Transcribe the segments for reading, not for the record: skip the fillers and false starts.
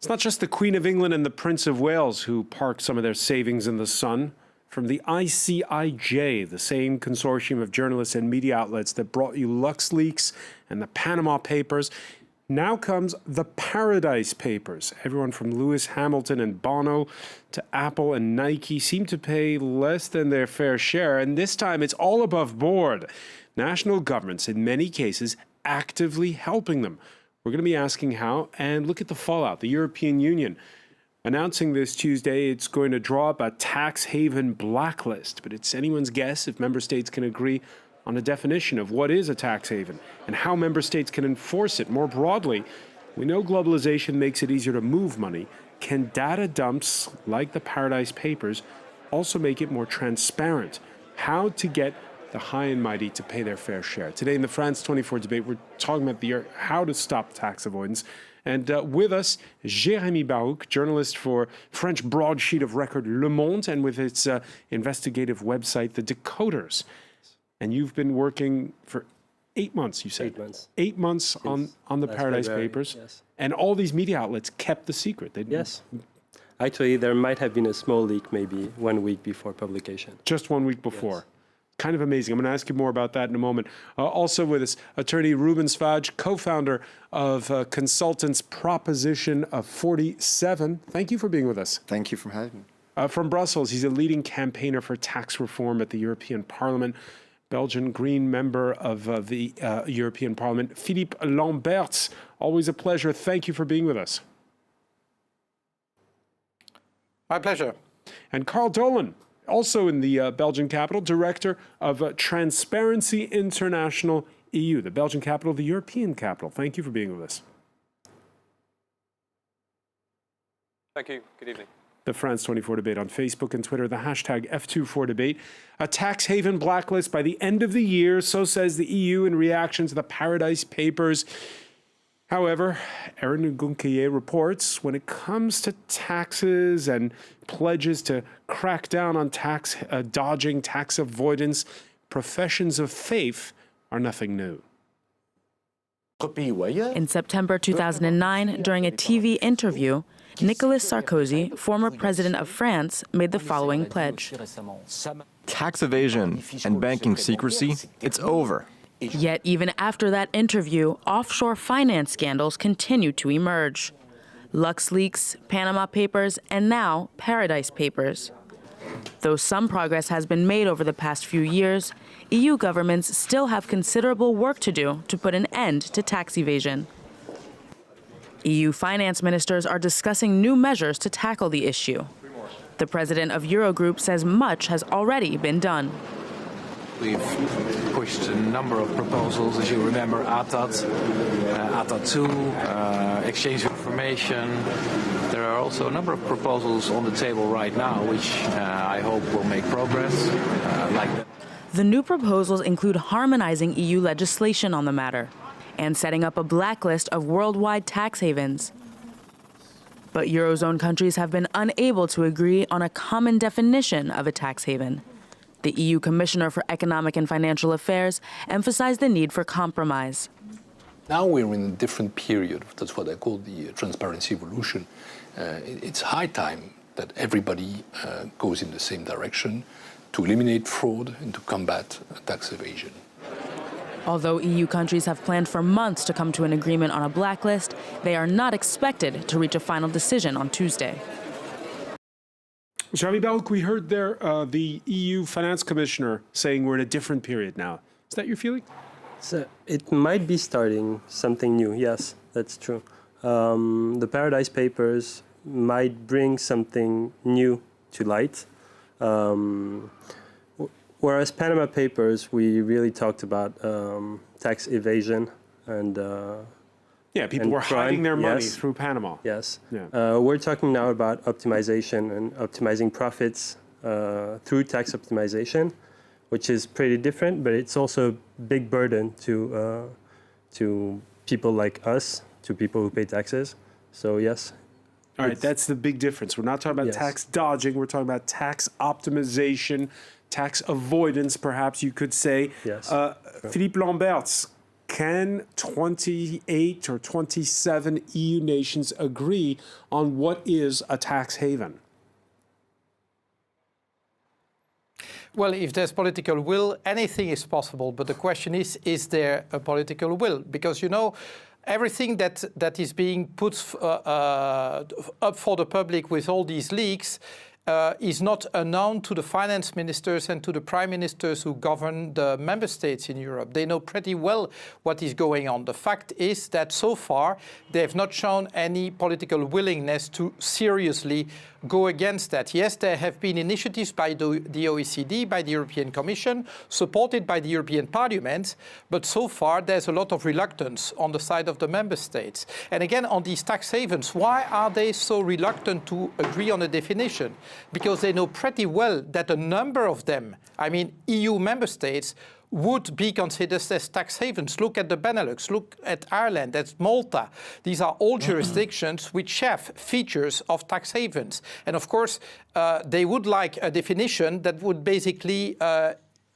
It's not just the Queen of England and the Prince of Wales who park some of their savings in the sun. From the ICIJ, the same consortium of journalists and media outlets that brought you Luxleaks and the Panama Papers, now comes the Paradise Papers. Everyone from Lewis Hamilton and Bono to Apple and Nike seem to pay less than their fair share, and this time it's all above board. National governments, in many cases, actively helping them. We're going to be asking how, and look at the fallout. The European Union announcing this Tuesday it's going to draw up a tax haven blacklist, but it's anyone's guess if member states can agree on a definition of what is a tax haven and how member states can enforce it more broadly. We know globalization makes it easier to move money. Can data dumps like the Paradise Papers also make it more transparent? How to get the high and mighty to pay their fair share. Today in the France 24 debate, we're talking about how to stop tax avoidance. And with us, Jérémy Baruch, journalist for French broadsheet of record Le Monde, and with its investigative website, The Decoders. And you've been working for 8 months, you said? 8 months. 8 months on the Paradise Papers. Yes. And all these media outlets kept the secret. Yes. Actually, there might have been a small leak maybe 1 week before publication. Just 1 week before. Yes. Kind of amazing. I'm going to ask you more about that in a moment. Also with us, attorney Ruben Svaj, co-founder of consultants Proposition of 47. Thank you for being with us. Thank you for having me. From Brussels, he's a leading campaigner for tax reform at the European Parliament. Belgian Green member of the European Parliament, Philippe Lamberts. Always a pleasure. Thank you for being with us. My pleasure. And Carl Dolan, also in the Belgian capital, director of Transparency International EU, the Belgian capital, the European capital. Thank you for being with us. Thank you. Good evening. The France 24 debate on Facebook and Twitter, the hashtag F24debate. A tax haven blacklist by the end of the year, so says the EU in reaction to the Paradise Papers. However, Erin Gunkier reports when it comes to taxes and pledges to crack down on tax dodging, tax avoidance, professions of faith are nothing new. In September 2009, during a TV interview, Nicolas Sarkozy, former president of France, made the following pledge. Tax evasion and banking secrecy, it's over. Yet even after that interview, offshore finance scandals continue to emerge. Luxleaks, Panama Papers, and now Paradise Papers. Though some progress has been made over the past few years, EU governments still have considerable work to do to put an end to tax evasion. EU finance ministers are discussing new measures to tackle the issue. The president of Eurogroup says much has already been done. We've pushed a number of proposals, as you remember, ATAT, ATAT 2, exchange of information. There are also a number of proposals on the table right now, which I hope will make progress. The new proposals include harmonizing EU legislation on the matter and setting up a blacklist of worldwide tax havens. But Eurozone countries have been unable to agree on a common definition of a tax haven. The EU Commissioner for Economic and Financial Affairs emphasized the need for compromise. Now we're in a different period. That's what I call the transparency evolution. It's high time that everybody goes in the same direction to eliminate fraud and to combat tax evasion. Although EU countries have planned for months to come to an agreement on a blacklist, they are not expected to reach a final decision on Tuesday. Jérémy Baruch, we heard there the EU Finance Commissioner saying we're in a different period now. Is that your feeling? So it might be starting something new. Yes, that's true. The Paradise Papers might bring something new to light. Whereas Panama Papers, we really talked about tax evasion and people were hiding their money through Panama. Yes. Yeah. We're talking now about optimization and optimizing profits through tax optimization, which is pretty different, but it's also a big burden to people like us, to people who pay taxes. So yes. All right, that's the big difference. We're not talking about tax dodging. We're talking about tax optimization, tax avoidance, perhaps you could say. Yes. Philippe Lamberts, can 28 or 27 EU nations agree on what is a tax haven? Well, if there's political will, anything is possible. But the question is there a political will? Because, you know, everything that is being put up for the public with all these leaks is not unknown to the finance ministers and to the prime ministers who govern the member states in Europe. They know pretty well what is going on. The fact is that so far they have not shown any political willingness to seriously go against that. Yes, there have been initiatives by the OECD, by the European Commission, supported by the European Parliament, but so far there's a lot of reluctance on the side of the member states. And again, on these tax havens, why are they so reluctant to agree on a definition? Because they know pretty well that a number of them, I mean EU member states, would be considered as tax havens. Look at the Benelux, look at Ireland, that's Malta. These are all jurisdictions which have features of tax havens. And of course, they would like a definition that would basically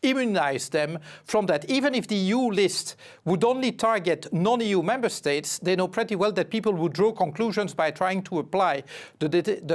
immunize them from that. Even if the EU list would only target non-EU member states, they know pretty well that people would draw conclusions by trying to apply the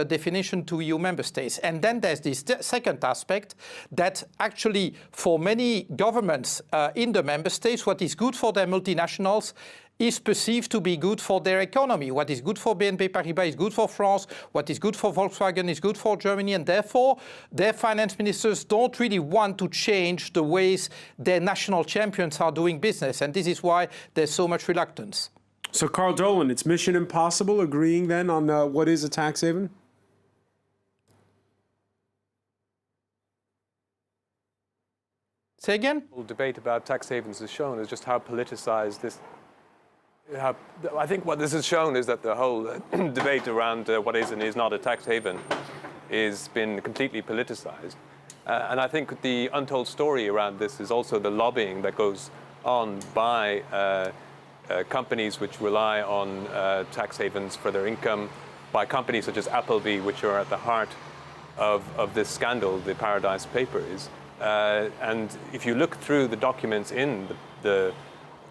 definition to EU member states. And then there's this second aspect that actually for many governments in the member states, what is good for their multinationals is perceived to be good for their economy. What is good for BNP Paribas is good for France. What is good for Volkswagen is good for Germany. And therefore, their finance ministers don't really want to change the ways their national champions are doing business. And this is why there's so much reluctance. So, Carl Dolan, it's mission impossible agreeing then on what is a tax haven? Say again? The debate about tax havens has shown is just how politicized this. I think what this has shown is that the whole debate around what is and is not a tax haven has been completely politicized. And I think the untold story around this is also the lobbying that goes on by companies which rely on tax havens for their income, by companies such as Appleby, which are at the heart of this scandal, the Paradise Papers. And if you look through the documents in the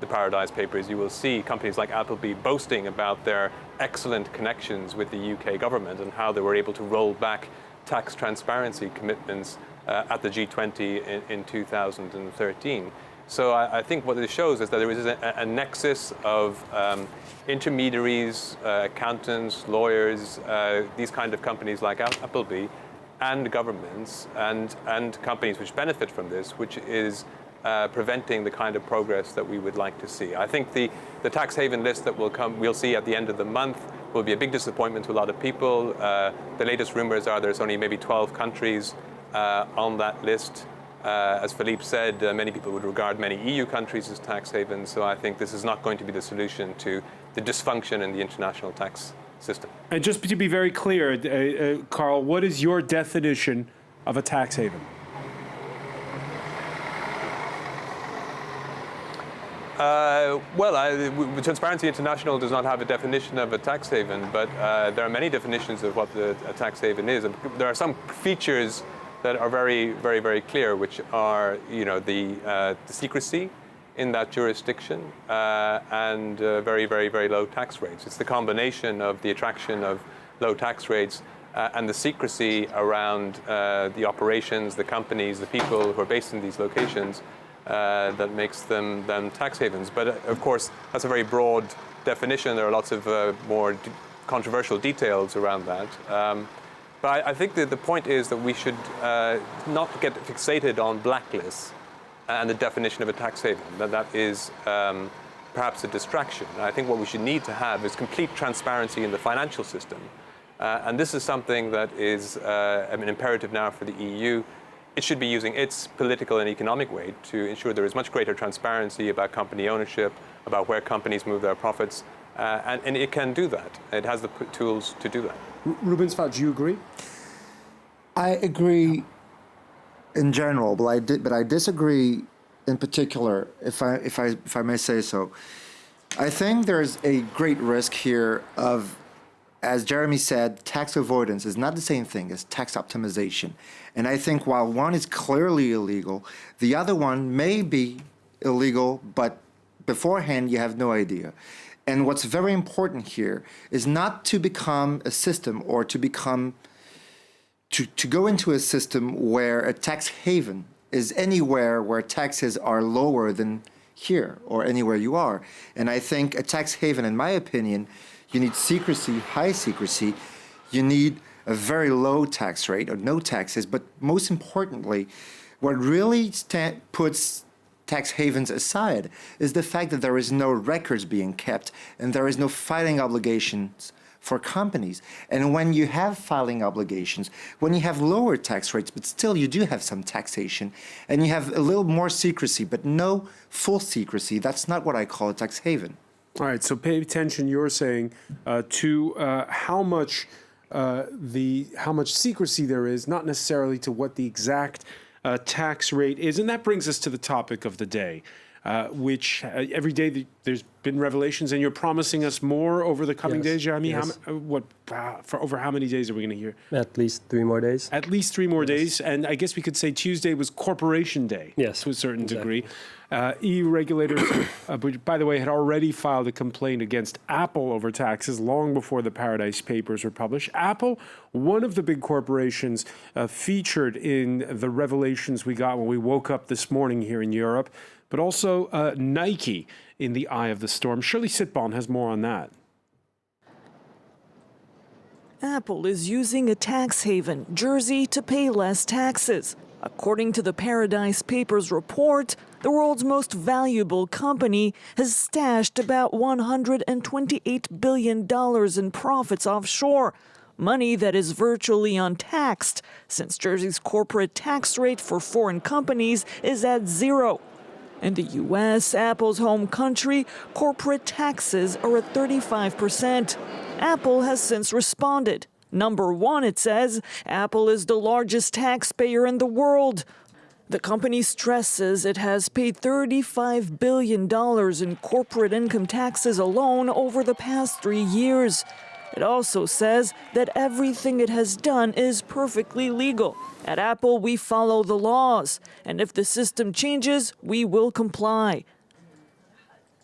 Paradise Papers, you will see companies like Appleby boasting about their excellent connections with the UK government and how they were able to roll back tax transparency commitments at the G20 in 2013. So I think what this shows is that there is a nexus of intermediaries, accountants, lawyers, these kind of companies like Appleby, and governments and companies which benefit from this, which is preventing the kind of progress that we would like to see. I think the tax haven list that we'll see at the end of the month will be a big disappointment to a lot of people. The latest rumors are there's only maybe 12 countries on that list. As Philippe said, many people would regard many EU countries as tax havens, so I think this is not going to be the solution to the dysfunction in the international tax system. And just to be very clear, Carl, what is your definition of a tax haven? Transparency International does not have a definition of a tax haven, but there are many definitions of what a tax haven is. And there are some features that are very, very, very clear, which are, the secrecy in that jurisdiction and very, very, very low tax rates. It's the combination of the attraction of low tax rates and the secrecy around the operations, the companies, the people who are based in these locations that makes them tax havens. But of course, that's a very broad definition. There are lots of more controversial details around that. But I think that the point is that we should not get fixated on blacklists and the definition of a tax haven. That is perhaps a distraction. I think what we should need to have is complete transparency in the financial system. And this is something that is an imperative now for the EU. It should be using its political and economic weight to ensure there is much greater transparency about company ownership, about where companies move their profits, and it can do that. It has the tools to do that. Ruben Svat, do you agree? I agree in general, but I disagree in particular, if I may say so. I think there's a great risk here of, as Jeremy said, tax avoidance is not the same thing as tax optimization. And I think while one is clearly illegal, the other one may be illegal, but beforehand, you have no idea. And what's very important here is not to become a system or to become, to go into a system where a tax haven is anywhere where taxes are lower than here or anywhere you are. And I think a tax haven, in my opinion, you need secrecy, high secrecy. You need a very low tax rate or no taxes. But most importantly, what really puts tax havens aside is the fact that there is no records being kept and there is no filing obligations for companies. And when you have filing obligations, when you have lower tax rates, but still you do have some taxation, and you have a little more secrecy, but no full secrecy, that's not what I call a tax haven. All right, so pay attention, you're saying, to how much secrecy there is, not necessarily to what the exact tax rate is. And that brings us to the topic of the day, which every day there's been revelations, and you're promising us more over the coming days, Jeremy. Yes. For over how many days are we going to hear? At least 3 more days. At least 3 more days, and I guess we could say Tuesday was Corporation Day, to a certain degree. EU regulators, which, by the way, had already filed a complaint against Apple over taxes long before the Paradise Papers were published. Apple, one of the big corporations featured in the revelations we got when we woke up this morning here in Europe, but also Nike in the eye of the storm. Shirley Sitbon has more on that. Apple is using a tax haven, Jersey, to pay less taxes. According to the Paradise Papers report, the world's most valuable company has stashed about $128 billion in profits offshore, money that is virtually untaxed, since Jersey's corporate tax rate for foreign companies is at 0. In the U.S., Apple's home country, corporate taxes are at 35%. Apple has since responded. Number 1, it says, Apple is the largest taxpayer in the world. The company stresses it has paid $35 billion in corporate income taxes alone over the past 3 years. It also says that everything it has done is perfectly legal. At Apple, we follow the laws, and if the system changes, we will comply.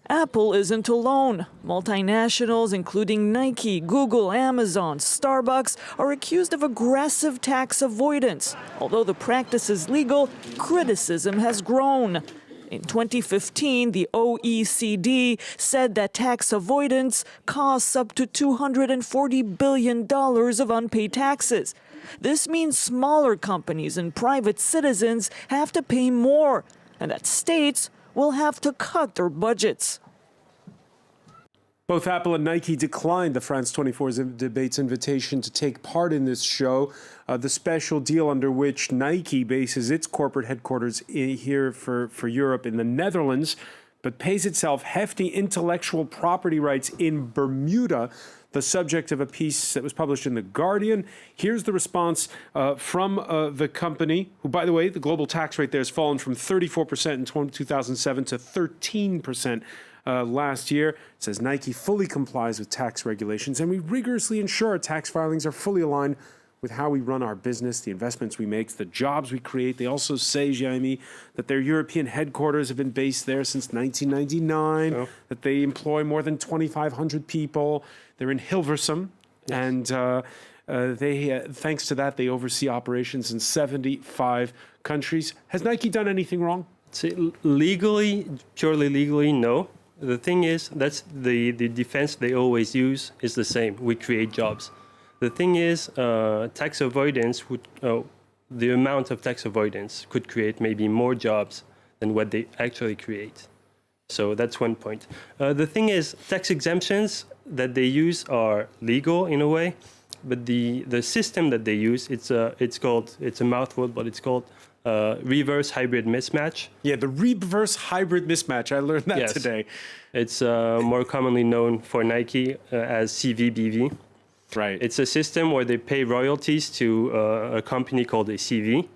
Apple isn't alone. Multinationals, including Nike, Google, Amazon, Starbucks, are accused of aggressive tax avoidance. Although the practice is legal, criticism has grown. In 2015, the OECD said that tax avoidance costs up to $240 billion of unpaid taxes. This means smaller companies and private citizens have to pay more, and that states will have to cut their budgets. Both Apple and Nike declined the France 24's debate's invitation to take part in this show. The special deal under which Nike bases its corporate headquarters here for Europe in the Netherlands, but pays itself hefty intellectual property rights in Bermuda, the subject of a piece that was published in The Guardian. Here's the response from the company, who, by the way, the global tax rate there has fallen from 34% in 2007 to 13% last year. It says Nike fully complies with tax regulations, and we rigorously ensure our tax filings are fully aligned with how we run our business, the investments we make, the jobs we create. They also say, Jeremy, that their European headquarters have been based there since 1999, that they employ more than 2,500 people. They're in Hilversum, and thanks to that, they oversee operations in 75 countries. Has Nike done anything wrong? See, legally, purely legally, no. The thing is, that's the defense they always use is the same. We create jobs. The thing is, tax avoidance would, the amount of tax avoidance could create maybe more jobs than what they actually create. So that's one point. The thing is, tax exemptions that they use are legal in a way, but the system that they use, it's a mouthful, but it's called reverse hybrid mismatch. Yeah, the reverse hybrid mismatch. I learned that today. It's more commonly known for Nike as CVBV. Right. It's a system where they pay royalties to a company called a CV,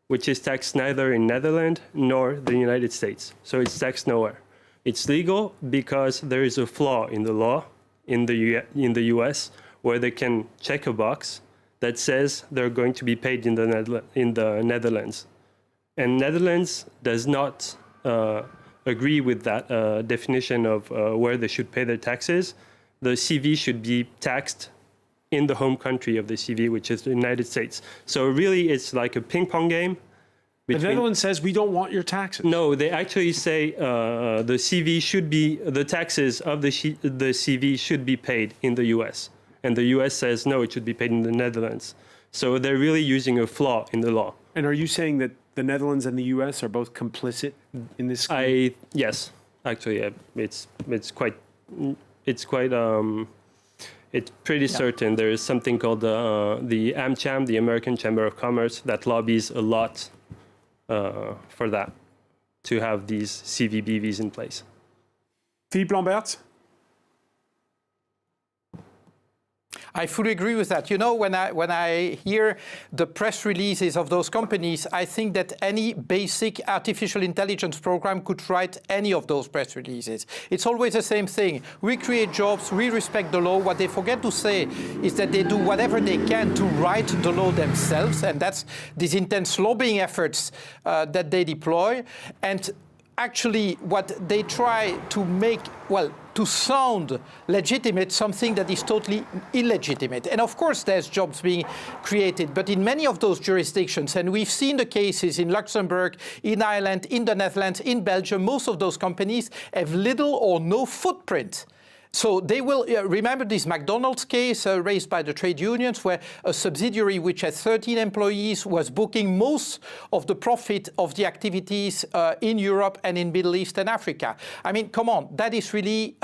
which is taxed neither in Netherlands nor the United States. So it's taxed nowhere. It's legal because there is a flaw in the law in the US where they can check a box that says they're going to be paid in the Netherlands. And Netherlands does not agree with that definition of where they should pay their taxes. The CV should be taxed in the home country of the CV, which is the United States. So really, it's like a ping pong game. The Netherlands says we don't want your taxes. No, they actually say the CV should be, the taxes of the CV should be paid in the US. And the US says, no, it should be paid in the Netherlands. So they're really using a flaw in the law. And are you saying that the Netherlands and the US are both complicit in this scheme? Yes, actually, it's pretty certain. There is something called the AmCham, the American Chamber of Commerce, that lobbies a lot for that, to have these CVBVs in place. Philippe Lambert? I fully agree with that. You know, when I hear the press releases of those companies, I think that any basic artificial intelligence program could write any of those press releases. It's always the same thing. We create jobs, we respect the law. What they forget to say is that they do whatever they can to write the law themselves, and that's these intense lobbying efforts that they deploy. And actually, what they try to make, well, to sound legitimate, something that is totally illegitimate. And of course, there's jobs being created, but in many of those jurisdictions, and we've seen the cases in Luxembourg, in Ireland, in the Netherlands, in Belgium, most of those companies have little or no footprint. So they will remember this McDonald's case raised by the trade unions, where a subsidiary which has 13 employees was booking most of the profit of the activities in Europe and in Middle East and Africa. I mean, come on, that is really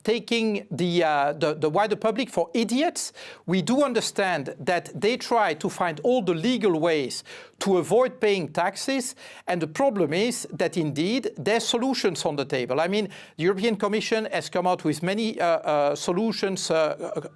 taking the wider public for idiots. We do understand that they try to find all the legal ways to avoid paying taxes, and the problem is that indeed there's solutions on the table. I mean, the European Commission has come out with many solutions,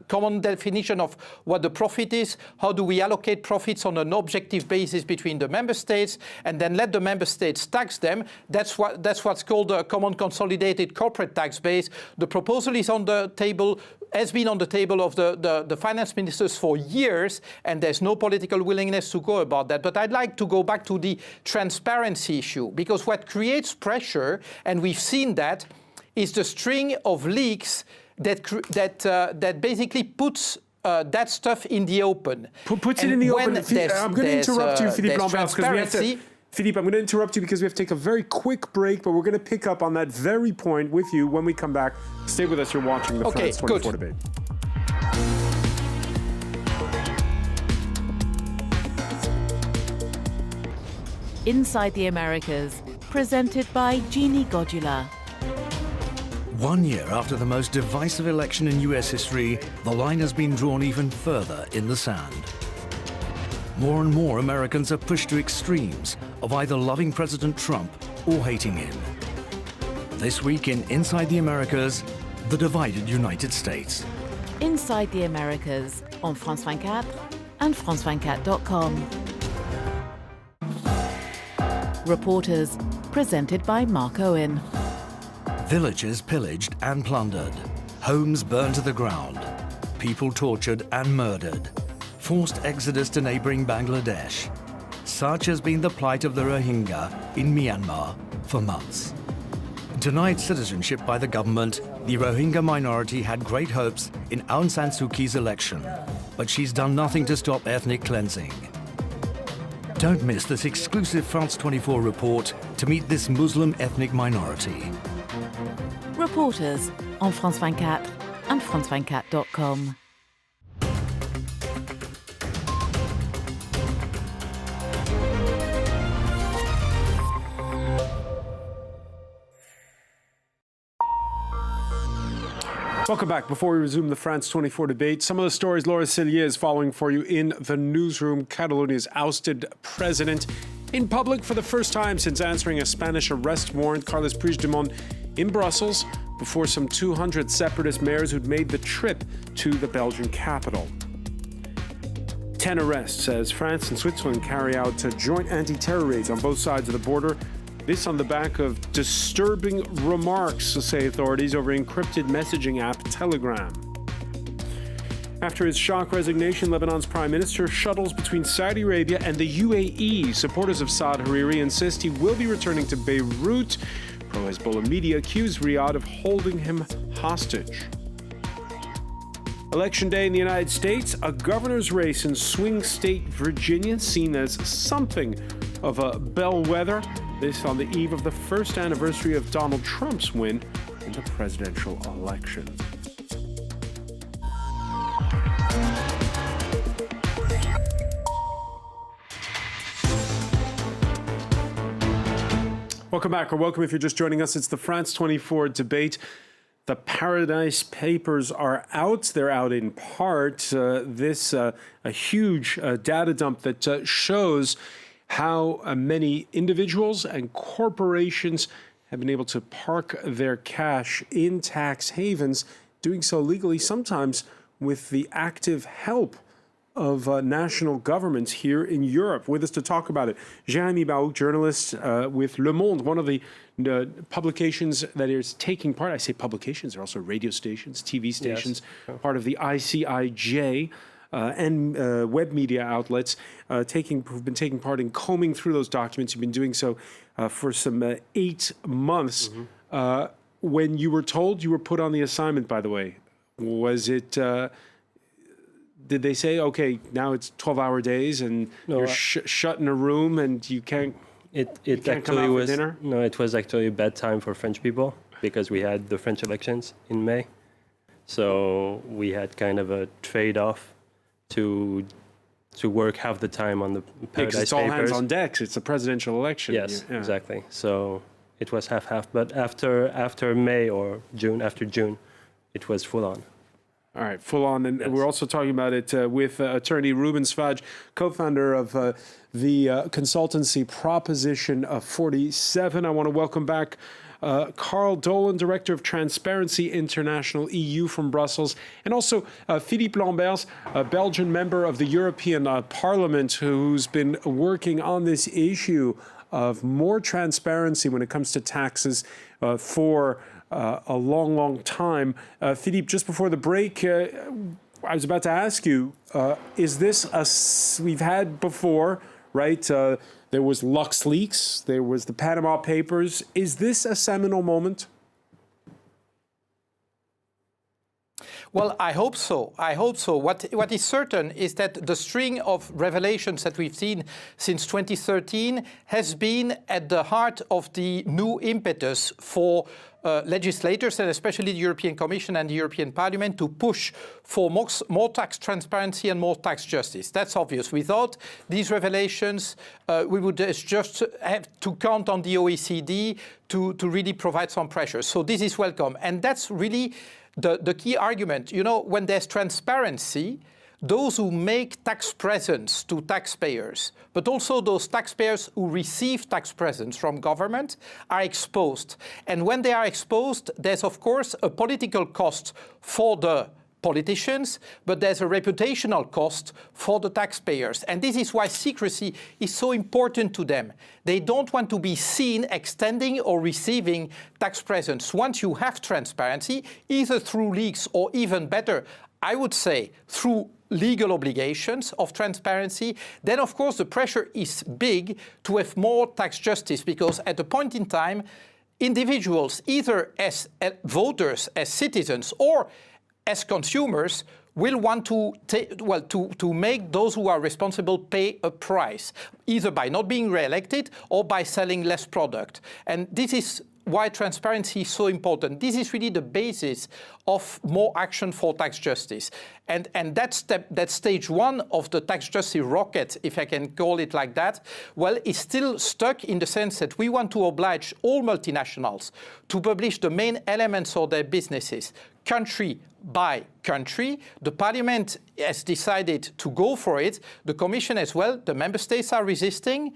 common definition of what the profit is, how do we allocate profits on an objective basis between the member states, and then let the member states tax them. That's what's called a common consolidated corporate tax base. The proposal is on the table, has been on the table of the finance ministers for years, and there's no political willingness to go about that. But I'd like to go back to the transparency issue, because what creates pressure, and we've seen that, is the string of leaks that basically puts that stuff in the open. Puts it in the open. I'm going to interrupt you, Philippe Lambert, because we have to. Philippe, I'm going to interrupt you because we have to take a very quick break, but we're going to pick up on that very point with you when we come back. Stay with us. You're watching the France 24 debate. Inside the Americas, presented by Jeannie Godula. 1 year after the most divisive election in US history, the line has been drawn even further in the sand. More and more Americans are pushed to extremes of either loving President Trump or hating him. This week in Inside the Americas, the divided United States. Inside the Americas on France 24 and France24.com. Reporters, presented by Mark Owen. Villages pillaged and plundered, homes burned to the ground, people tortured and murdered, forced exodus to neighboring Bangladesh. Such has been the plight of the Rohingya in Myanmar for months. Denied citizenship by the government, the Rohingya minority had great hopes in Aung San Suu Kyi's election, but she's done nothing to stop ethnic cleansing. Don't miss this exclusive France 24 report to meet this Muslim ethnic minority. Reporters on France 24 and France24.com. Welcome back. Before we resume the France 24 debate, some of the stories Laura Cillier is following for you in the newsroom. Catalonia's ousted president in public for the first time since answering a Spanish arrest warrant. Carles Puigdemont in Brussels before some 200 separatist mayors who'd made the trip to the Belgian capital. 10 arrests as France and Switzerland carry out joint anti-terror raids on both sides of the border. This on the back of disturbing remarks, say authorities, over encrypted messaging app Telegram. After his shock resignation, Lebanon's prime minister shuttles between Saudi Arabia and the UAE. Supporters of Saad Hariri insist he will be returning to Beirut. Pro-Hezbollah media accused Riyadh of holding him hostage. Election day in the United States, a governor's race in swing state Virginia seen as something of a bellwether. This on the eve of the first anniversary of Donald Trump's win in the presidential election. Welcome back, or welcome if you're just joining us. It's the France 24 debate. The Paradise Papers are out. They're out in part. A huge data dump that shows how many individuals and corporations have been able to park their cash in tax havens, doing so legally, sometimes with the active help of national governments here in Europe. With us to talk about it, Jérémy Baouk, journalist with Le Monde, one of the publications that is taking part. I say publications, they're also radio stations, TV stations, yes. Part of the ICIJ and web media outlets who've been taking part in combing through those documents. You've been doing so for some 8 months. Mm-hmm. When you were told you were put on the assignment, by the way, was it... did they say, okay, now it's 12-hour days and you're shut in a room and you can't come out for dinner? No, it was actually a bad time for French people because we had the French elections in May. So we had kind of a trade-off to work half the time on the Paradise Papers. It's all hands on deck. It's a presidential election. Yes, exactly. So it was half-half. But after May or June, after June, it was full-on. All right, full on. And yes. We're also talking about it with attorney Ruben Svaj, co-founder of the consultancy Proposition 47. I want to welcome back Carl Dolan, Director of Transparency International EU from Brussels, and also Philippe Lamberts, a Belgian member of the European Parliament who's been working on this issue of more transparency when it comes to taxes for a long, long time. Philippe, just before the break, I was about to ask you, is this we've had before, right? There was Luxleaks, there was the Panama Papers. Is this a seminal moment? Well, I hope so. I hope so. What is certain is that the string of revelations that we've seen since 2013 has been at the heart of the new impetus for legislators, and especially the European Commission and the European Parliament, to push for more tax transparency and more tax justice. That's obvious. Without these revelations, we would just have to count on the OECD to really provide some pressure. So this is welcome. And that's really the key argument. You know, when there's transparency, those who make tax presents to taxpayers, but also those taxpayers who receive tax presents from government, are exposed. And when they are exposed, there's of course a political cost for the politicians, but there's a reputational cost for the taxpayers. And this is why secrecy is so important to them. They don't want to be seen extending or receiving tax presents. Once you have transparency, either through leaks or even better, I would say through legal obligations of transparency, then of course the pressure is big to have more tax justice, because at a point in time, individuals, either as voters, as citizens, or as consumers, will want to make those who are responsible pay a price, either by not being re-elected or by selling less product. And this is why transparency is so important. This is really the basis of more action for tax justice. And that's stage one of the tax justice rocket, if I can call it like that, well, is still stuck in the sense that we want to oblige all multinationals to publish the main elements of their businesses, country by country. The Parliament has decided to go for it, the Commission as well, the Member States are resisting.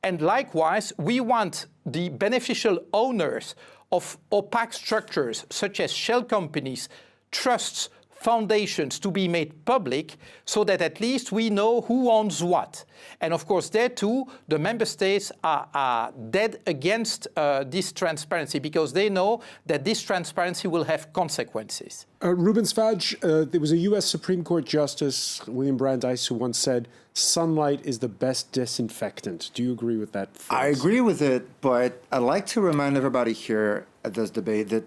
And likewise, we want the beneficial owners of opaque structures, such as shell companies, trusts, foundations to be made public so that at least we know who owns what. And of course, there too, the member states are dead against this transparency because they know that this transparency will have consequences. Ruben Svaj, there was a U.S. Supreme Court Justice, William Brandeis, who once said, sunlight is the best disinfectant. Do you agree with that phrase? I agree with it, but I'd like to remind everybody here at this debate that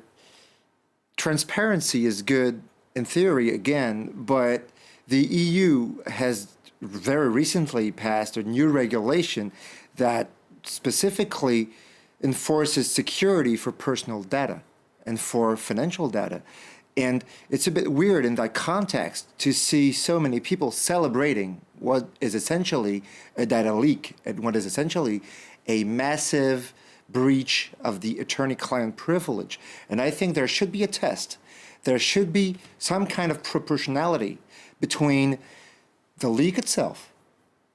transparency is good in theory, again, but the EU has very recently passed a new regulation that specifically enforces security for personal data and for financial data. And it's a bit weird in that context to see so many people celebrating what is essentially a data leak and what is essentially a massive breach of the attorney-client privilege. And I think there should be a test. There should be some kind of proportionality between the leak itself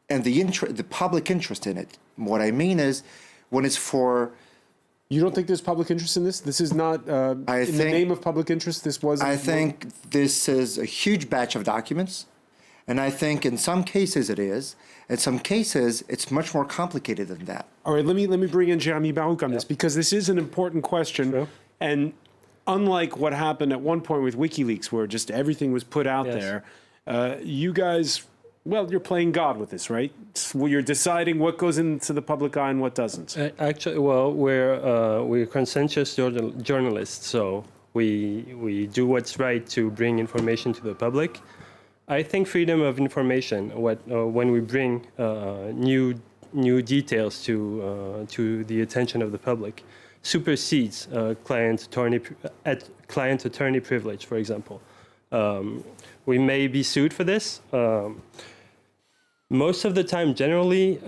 and the public interest in it. What I mean is, when it's for... You don't think there's public interest in this? This is not, in the name of public interest, this was... I think this is a huge batch of documents, and I think in some cases it is. In some cases, it's much more complicated than that. All right, let me bring in Jeremy Baruch on this, because this is an important question. Sure. And unlike what happened at one point with WikiLeaks, where just everything was put out there, you guys, well, you're playing God with this, right? You're deciding what goes into the public eye and what doesn't. Actually, well, we're conscientious journalists, so we do what's right to bring information to the public. I think freedom of information, when we bring new details to the attention of the public, supersedes client attorney privilege, for example. We may be sued for this. Most of the time, generally,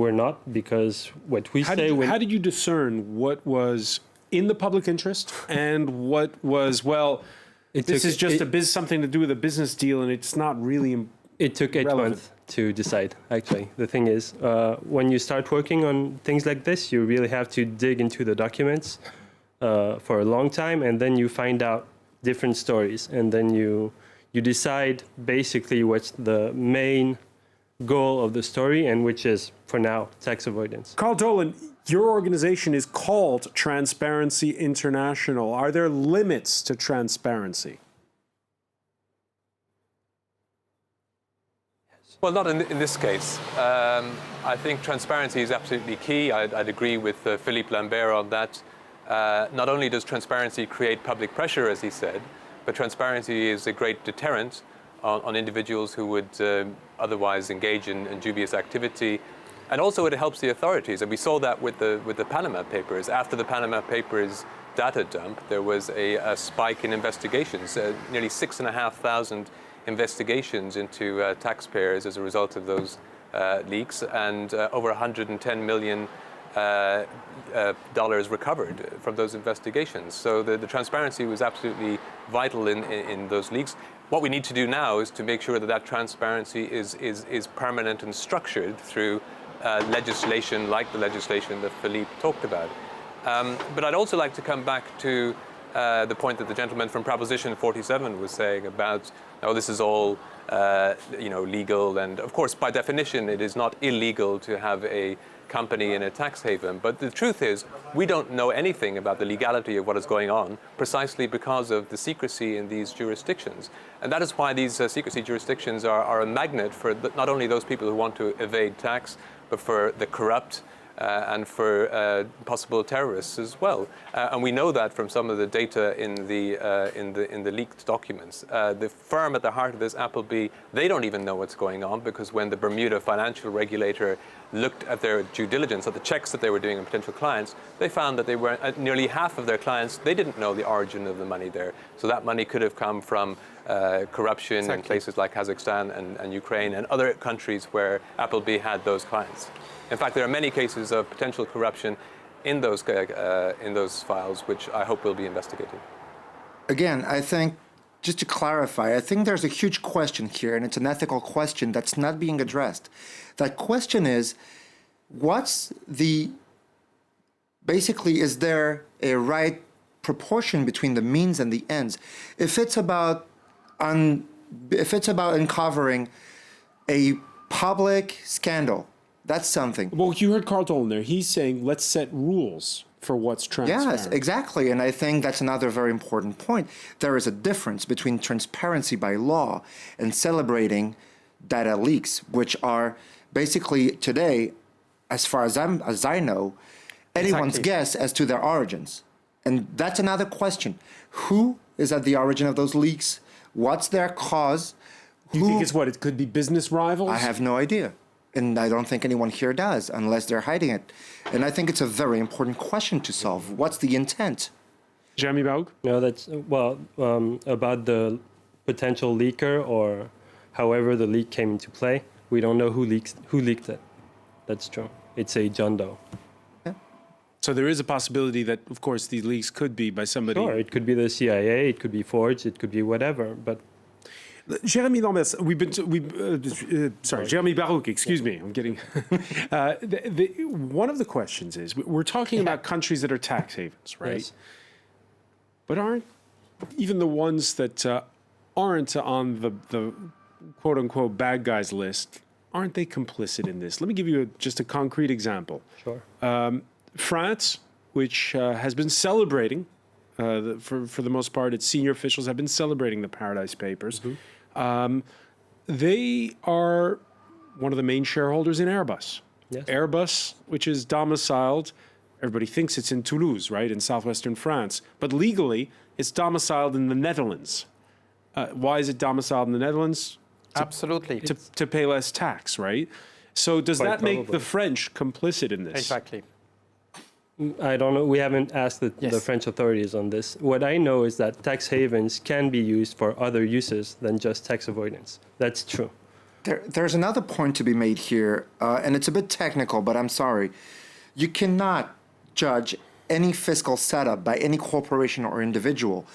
we're not, because what we say... How did you discern what was in the public interest and what was, well, this is just something to do with a business deal and it's not really It took 8 months to decide, actually. The thing is, when you start working on things like this, you really have to dig into the documents for a long time, and then you find out different stories, and then you decide basically what's the main goal of the story, and which is, for now, tax avoidance. Carl Dolan, your organization is called Transparency International. Are there limits to transparency? Well, not in this case. I think transparency is absolutely key. I'd agree with Philippe Lambert on that. Not only does transparency create public pressure, as he said, but transparency is a great deterrent on individuals who would otherwise engage in dubious activity. And also it helps the authorities. And we saw that with the Panama Papers. After the Panama Papers data dump, there was a spike in investigations, nearly 6,500 investigations into taxpayers as a result of those leaks, and over $110 million recovered from those investigations. So the transparency was absolutely vital in those leaks. What we need to do now is to make sure that transparency is permanent and structured through legislation like the legislation that Philippe talked about. But I'd also like to come back to the point that the gentleman from Proposition 47 was saying about, oh, this is all legal, and of course, by definition, it is not illegal to have a company in a tax haven. But the truth is, we don't know anything about the legality of what is going on, precisely because of the secrecy in these jurisdictions. And that is why these secrecy jurisdictions are a magnet for not only those people who want to evade tax, but for the corrupt, and for possible terrorists as well. And we know that from some of the data in the leaked documents. The firm at the heart of this, Appleby, they don't even know what's going on, because when the Bermuda financial regulator looked at their due diligence, at the checks that they were doing on potential clients, they found that they were nearly half of their clients, they didn't know the origin of the money there. So that money could have come from corruption in places like Kazakhstan and Ukraine and other countries where Appleby had those clients. In fact, there are many cases of potential corruption in those files, which I hope will be investigated. Again, I think, just to clarify, I think there's a huge question here, and it's an ethical question that's not being addressed. That question is, basically, is there a right proportion between the means and the ends? If it's about if it's about uncovering a public scandal, that's something. Well, you heard Carl Dolan there. He's saying, let's set rules for what's transparent. Yes, exactly. And I think that's another very important point. There is a difference between transparency by law and celebrating data leaks, which are basically today, as far as I know, anyone's guess as to their origins. And that's another question. Who is at the origin of those leaks? What's their cause? You think it's what? It could be business rivals? I have no idea. And I don't think anyone here does, unless they're hiding it. And I think it's a very important question to solve. What's the intent? Jeremy Baug? No, that's, about the potential leaker or however the leak came into play. We don't know who leaked it. That's true. It's a John Doe. Yeah. So there is a possibility that, of course, these leaks could be by somebody. Sure, it could be the CIA, it could be forged, it could be whatever, but... Jeremy Lambert, Jeremy Baruch, excuse me, I'm getting... one of the questions is, we're talking about countries that are tax havens, right? Yes. But aren't even the ones that aren't on the quote-unquote bad guys list, aren't they complicit in this? Let me give you just a concrete example. Sure. France, which has been celebrating, for the most part, its senior officials have been celebrating the Paradise Papers. Mm-hmm. They are one of the main shareholders in Airbus. Yes. Airbus, which is domiciled, everybody thinks it's in Toulouse, right, in southwestern France. But legally, it's domiciled in the Netherlands. Why is it domiciled in the Netherlands? Absolutely. To pay less tax, right? So does that make the French complicit in this? Exactly. I don't know. We haven't asked the French authorities on this. What I know is that tax havens can be used for other uses than just tax avoidance. That's true. There's another point to be made here, and it's a bit technical, but I'm sorry. You cannot judge any fiscal setup by any corporation or individual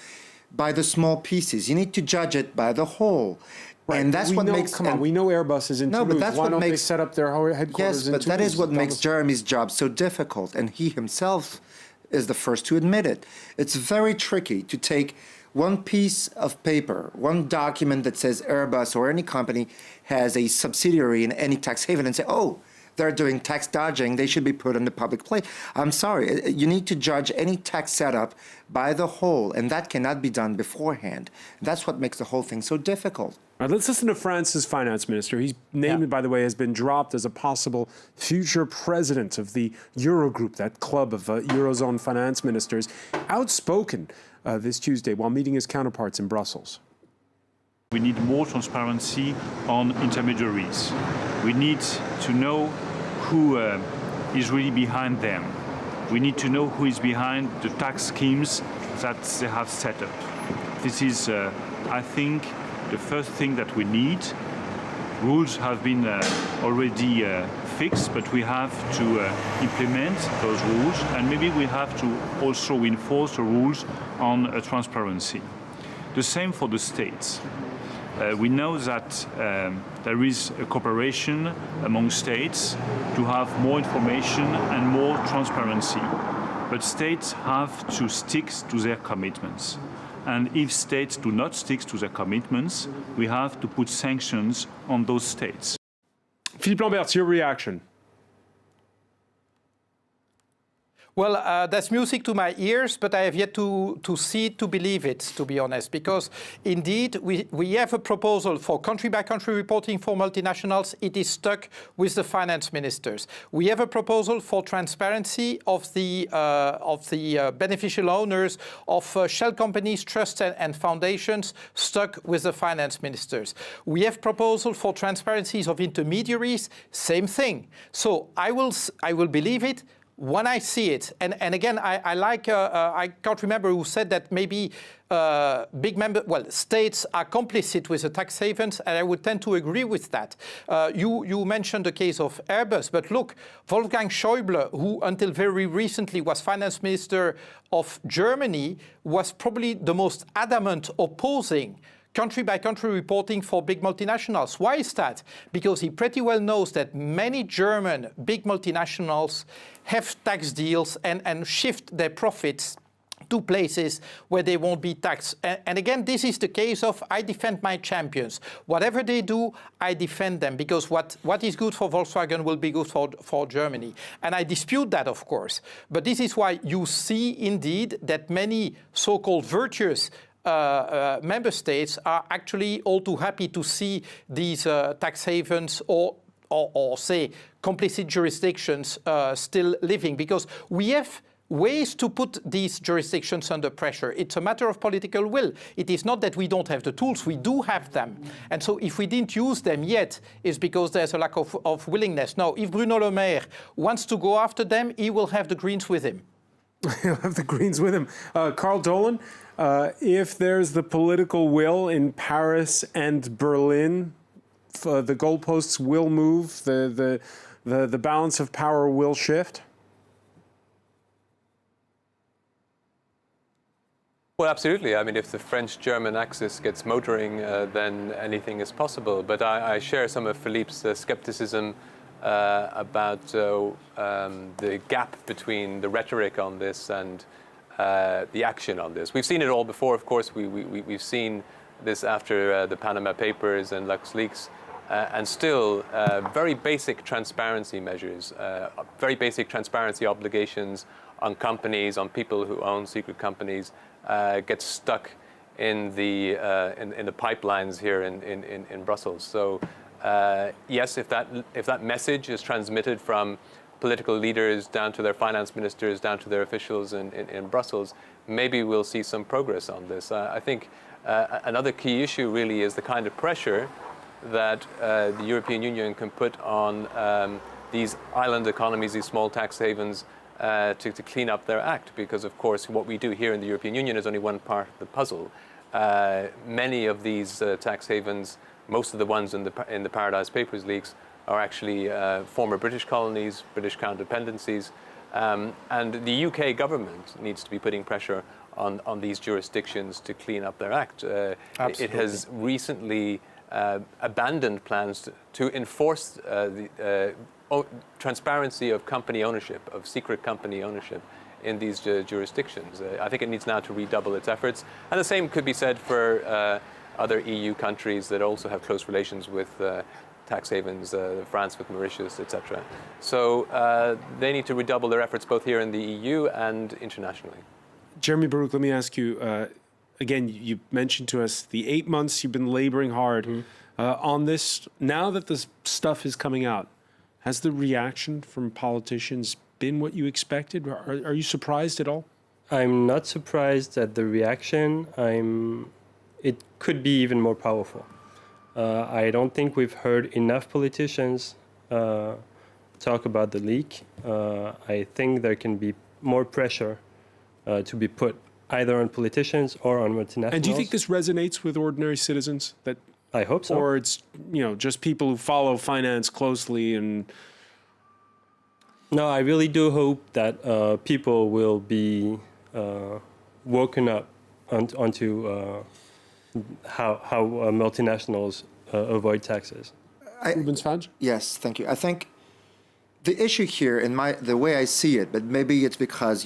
by the small pieces. You need to judge it by the whole. Right, and that's what makes... Come on, we know Airbus is in Toulouse. But that's Why what don't makes, they set up their headquarters in Toulouse? Yes, but that is what makes Jeremy's job so difficult, and he himself is the first to admit it. It's very tricky to take one piece of paper, one document that says Airbus or any company has a subsidiary in any tax haven and say, oh, they're doing tax dodging, they should be put on the public plate. I'm sorry, you need to judge any tax setup by the whole, and that cannot be done beforehand. That's what makes the whole thing so difficult. All right, let's listen to France's finance minister. He's named, by the way, has been dropped as a possible future president of the Eurogroup, that club of Eurozone finance ministers, outspoken this Tuesday while meeting his counterparts in Brussels. We need more transparency on intermediaries. We need to know who is really behind them. We need to know who is behind the tax schemes that they have set up. This is, I think, the first thing that we need. Rules have been already fixed, but we have to implement those rules, and maybe we have to also enforce the rules on transparency. The same for the states. We know that there is a cooperation among states to have more information and more transparency, but states have to stick to their commitments. And if states do not stick to their commitments, we have to put sanctions on those states. Philippe Lambert, your reaction? Well, that's music to my ears, but I have yet to see it, to believe it, to be honest, because indeed we have a proposal for country-by-country reporting for multinationals. It is stuck with the finance ministers. We have a proposal for transparency of the beneficial owners of shell companies, trusts and foundations, stuck with the finance ministers. We have proposal for transparencies of intermediaries, same thing. So I will believe it when I see it. And again, I can't remember who said that maybe states are complicit with the tax havens, and I would tend to agree with that. You mentioned the case of Airbus, but look, Wolfgang Schäuble, who until very recently was finance minister of Germany, was probably the most adamant opposing country-by-country reporting for big multinationals. Why is that? Because he pretty well knows that many German big multinationals have tax deals and shift their profits two places where they won't be taxed. And again, this is the case of I defend my champions. Whatever they do, I defend them, because what is good for Volkswagen will be good for Germany. And I dispute that, of course. But this is why you see indeed that many so-called virtuous member states are actually all too happy to see these tax havens or say complicit jurisdictions still living, because we have ways to put these jurisdictions under pressure. It's a matter of political will. It is not that we don't have the tools, we do have them. And so if we didn't use them yet, it's because there's a lack of willingness. Now, if Bruno Le Maire wants to go after them, he will have the Greens with him. He'll have the Greens with him. Carl Dolan, if there's the political will in Paris and Berlin, the goalposts will move, the balance of power will shift? Well, absolutely. I mean, if the French-German axis gets motoring, then anything is possible. But I share some of Philippe's skepticism about the gap between the rhetoric on this and the action on this. We've seen it all before, of course. We've seen this after the Panama Papers and Luxleaks. And still, very basic transparency measures, very basic transparency obligations on companies, on people who own secret companies, get stuck in the pipelines here in Brussels. So yes, if that message is transmitted from political leaders down to their finance ministers, down to their officials in Brussels, maybe we'll see some progress on this. I think another key issue really is the kind of pressure that the European Union can put on these island economies, these small tax havens, to clean up their act, because of course what we do here in the European Union is only one part of the puzzle. Many of these tax havens, most of the ones in the Paradise Papers leaks, are actually former British colonies, British crown dependencies, and the UK government needs to be putting pressure on these jurisdictions to clean up their act. It has recently abandoned plans to enforce the transparency of company ownership, of secret company ownership in these jurisdictions. I think it needs now to redouble its efforts. And the same could be said for other EU countries that also have close relations with tax havens, France with Mauritius, etc. So they need to redouble their efforts both here in the EU and internationally. Jeremy Baruch, let me ask you, again, you mentioned to us the 8 months you've been laboring hard on this. Now that this stuff is coming out, has the reaction from politicians been what you expected? Are you surprised at all? I'm not surprised at the reaction. It could be even more powerful. I don't think we've heard enough politicians talk about the leak. I think there can be more pressure to be put either on politicians or on multinationals. And do you think this resonates with ordinary citizens? That I hope so. Or it's just people who follow finance closely and. No, I really do hope that people will be woken up onto how multinationals avoid taxes. Rubens Fadj? Yes, thank you. I think the issue here, the way I see it, but maybe it's because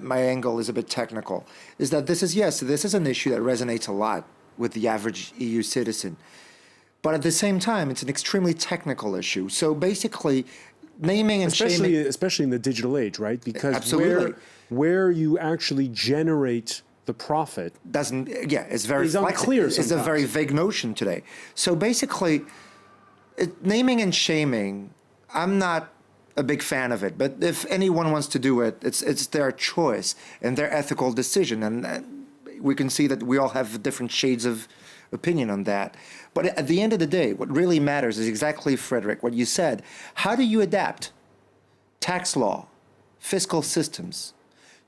my angle is a bit technical, is that this is an issue that resonates a lot with the average EU citizen, but at the same time, it's an extremely technical issue. So basically, naming and shaming, especially in the digital age, right? Because absolutely, where you actually generate the profit it's very unclear. It's a very vague notion today. So basically, naming and shaming, I'm not a big fan of it, but if anyone wants to do it, it's their choice and their ethical decision, and we can see that we all have different shades of opinion on that. But at the end of the day, what really matters is exactly, Frederick, what you said. How do you adapt tax law, fiscal systems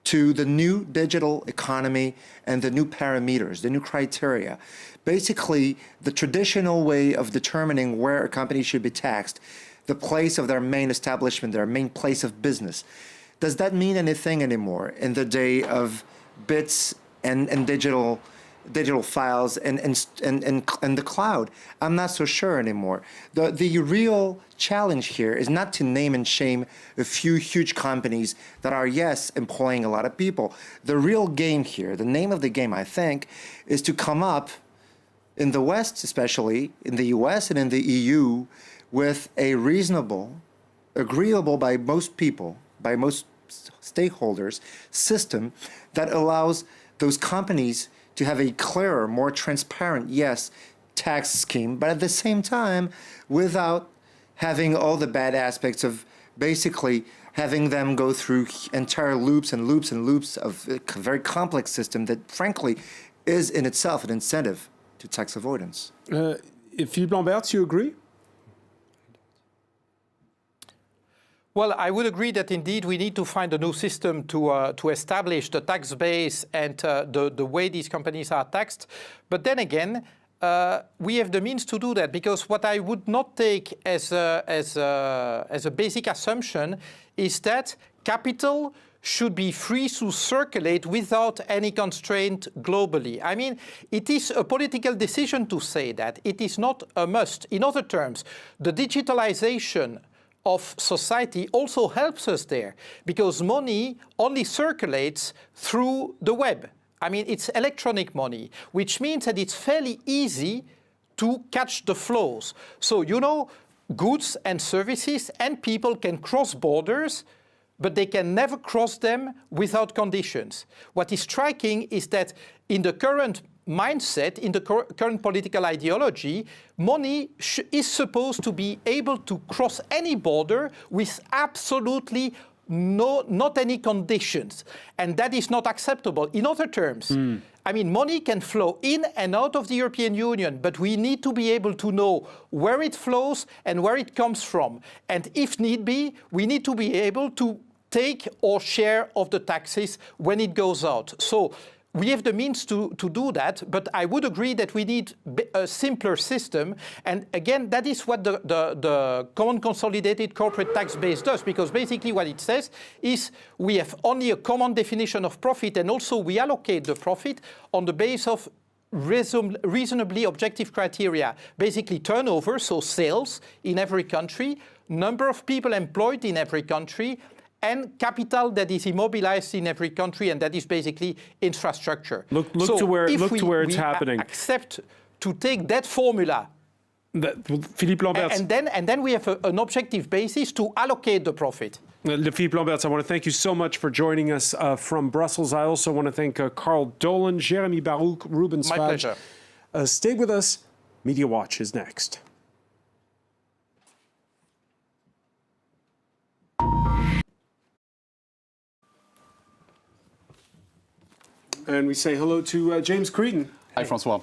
to the new digital economy and the new parameters, the new criteria? Basically, the traditional way of determining where a company should be taxed, the place of their main establishment, their main place of business. Does that mean anything anymore in the day of bits and digital digital files and the cloud. I'm not so sure anymore. The real challenge here is not to name and shame a few huge companies that are, yes, employing a lot of people. The real game here, the name of the game, I think, is to come up in the West, especially in the US and in the EU, with a reasonable, agreeable by most people, by most stakeholders, system that allows those companies to have a clearer, more transparent, yes, tax scheme, but at the same time, without having all the bad aspects of basically having them go through entire loops and loops and loops of a very complex system that, frankly, is in itself an incentive to tax avoidance. Philippe Lambert, you agree? Well, I would agree that indeed we need to find a new system to establish the tax base and the way these companies are taxed. But then again, we have the means to do that, because what I would not take as a basic assumption is that capital should be free to circulate without any constraint globally. I mean, it is a political decision to say that. It is not a must. In other terms, the digitalization of society also helps us there, because money only circulates through the web. I mean, it's electronic money, which means that it's fairly easy to catch the flows. So, you know, goods and services and people can cross borders, but they can never cross them without conditions. What is striking is that in the current mindset, in the current political ideology, money is supposed to be able to cross any border with absolutely not any conditions. And that is not acceptable. In other terms, I mean, money can flow in and out of the European Union, but we need to be able to know where it flows and where it comes from. And if need be, we need to be able to take our share of the taxes when it goes out. So we have the means to do that, but I would agree that we need a simpler system. And again, that is what the Common Consolidated Corporate Tax Base does, because basically what it says is we have only a common definition of profit, and also we allocate the profit on the basis of reasonably objective criteria, basically turnover, so sales in every country, number of people employed in every country, and capital that is immobilized in every country, and that is basically infrastructure. Look to where it's happening. Accept to take that formula, Philippe Lambert, and then we have an objective basis to allocate the profit. Philippe Lambert, I want to thank you so much for joining us from Brussels. I also want to thank Carl Dolan, Jeremy Baruch, Ruben Svag. My pleasure. Stay with us. Media Watch is next. And we say hello to James Creedon. Hi, Francois.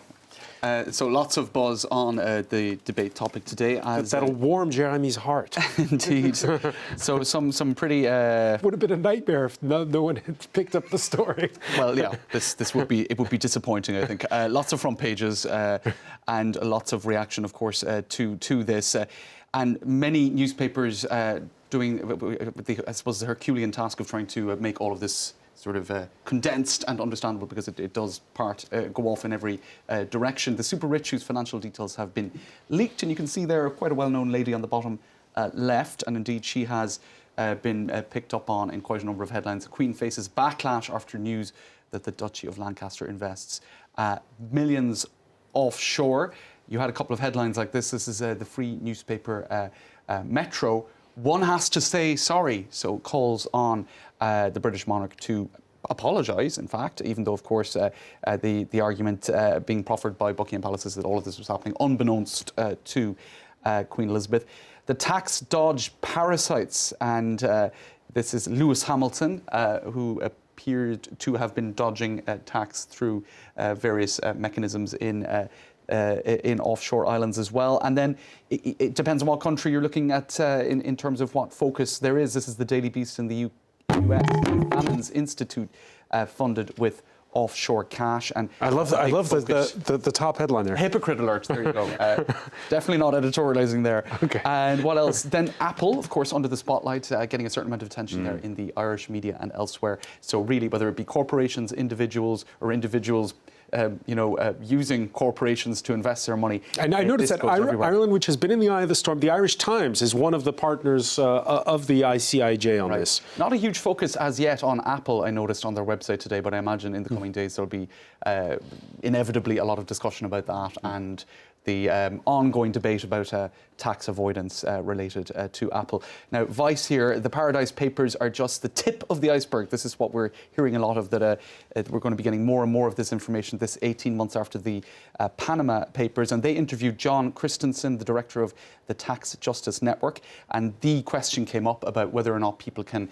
So lots of buzz on the debate topic today. That'll warm Jeremy's heart. Indeed. So some pretty... Would have been a nightmare if no one had picked up the story. Well, yeah, this would be disappointing, I think. Lots of front pages and lots of reaction, of course, to this. And many newspapers doing, I suppose, the Herculean task of trying to make all of this sort of condensed and understandable, because it does go off in every direction. The super rich whose financial details have been leaked, and you can see there quite a well-known lady on the bottom left, and indeed she has been picked up on in quite a number of headlines. The Queen faces backlash after news that the Duchy of Lancaster invests millions offshore. You had a couple of headlines like this. This is the free newspaper Metro. One has to say sorry, so calls on the British monarch to apologise, in fact, even though, of course, the argument being proffered by Buckingham Palace is that all of this was happening unbeknownst to Queen Elizabeth. The tax dodge parasites, and this is Lewis Hamilton, who appeared to have been dodging tax through various mechanisms in offshore islands as well. And then it depends on what country you're looking at in terms of what focus there is. This is the Daily Beast in the US, Allen's Institute, funded with offshore cash. And I love the top headline there. Hypocrite alert, there you go. Definitely not editorializing there. Okay. And what else? Then Apple, of course, under the spotlight, getting a certain amount of attention there in the Irish media and elsewhere. So really, whether it be corporations, individuals, or individuals using corporations to invest their money. And I noticed This that goes everywhere. Ireland, which has been in the eye of the storm, the Irish Times is one of the partners of the ICIJ on this. Not a huge focus as yet on Apple, I noticed on their website today, but I imagine in the coming days there'll be inevitably a lot of discussion about that and the ongoing debate about tax avoidance related to Apple. Now, Vice here, the Paradise Papers are just the tip of the iceberg. This is what we're hearing a lot of, that we're going to be getting more and more of this information this 18 months after the Panama Papers. And they interviewed John Christensen, the director of the Tax Justice Network. And the question came up about whether or not people can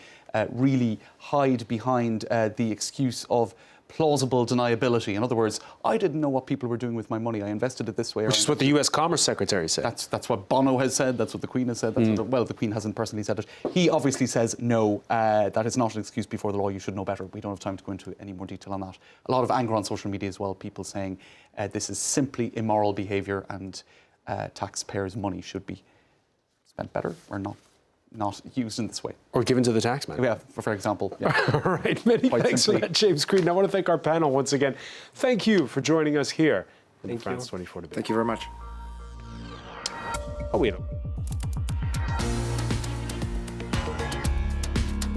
really hide behind the excuse of plausible deniability. In other words, I didn't know what people were doing with my money. I invested it this way. Which is what the US Commerce Secretary said. That's what Bono has said. That's what the Queen has said. That's what, well, the Queen hasn't personally said it. He obviously says, no, that is not an excuse before the law. You should know better. We don't have time to go into any more detail on that. A lot of anger on social media as well. People saying this is simply immoral behaviour and taxpayers' money should be spent better or not used in this way. Or given to the taxman. Yeah, for example. Yeah. All right, many Quite thanks simply. for that, James Creedon. I want to thank our panel once again. Thank you for joining us here in the France 24 debate. Thank you very much. Oh, wait.